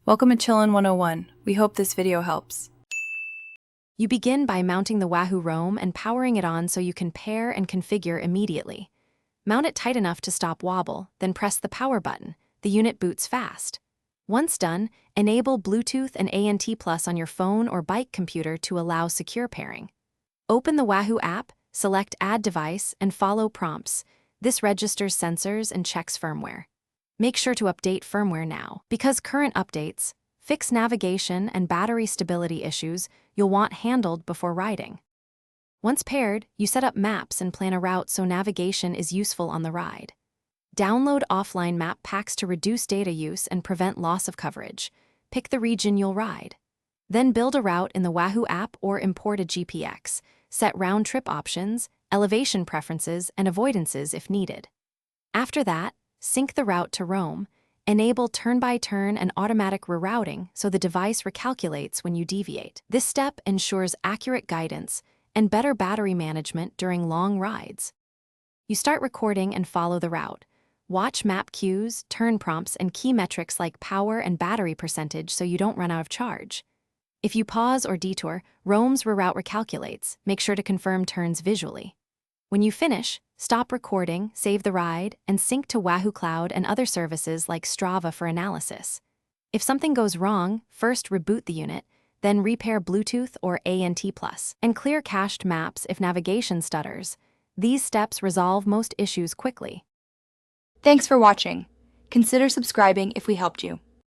Welcome to Chillin' 101. We hope this video helps. You begin by mounting the Wahoo Roam and powering it on so you can pair and configure immediately. Mount it tight enough to stop wobble, then press the power button. The unit boots fast. Once done, enable Bluetooth and ANT Plus on your phone or bike computer to allow secure pairing. Open the Wahoo app, select Add Device, and follow prompts. This registers sensors and checks firmware. Make sure to update firmware now, because current updates fix navigation and battery stability issues you'll want handled before riding. Once paired, you set up maps and plan a route so navigation is useful on the ride. Download offline map packs to reduce data use and prevent loss of coverage. Pick the region you'll ride. Then build a route in the Wahoo app or import a GPX. Set round-trip options, elevation preferences, and avoidances if needed. After that, sync the route to Roam. Enable turn-by-turn and automatic rerouting so the device recalculates when you deviate. This step ensures accurate guidance and better battery management during long rides. You start recording and follow the route. Watch map cues, turn prompts, and key metrics like power and battery percentage so you don't run out of charge. If you pause or detour, Roam's reroute recalculates. Make sure to confirm turns visually. When you finish, stop recording, save the ride, and sync to Wahoo Cloud and other services like Strava for analysis. If something goes wrong, first reboot the unit, then repair Bluetooth or ANT Plus, and clear cached maps if navigation stutters. These steps resolve most issues quickly. Thanks for watching. Consider subscribing if we helped you.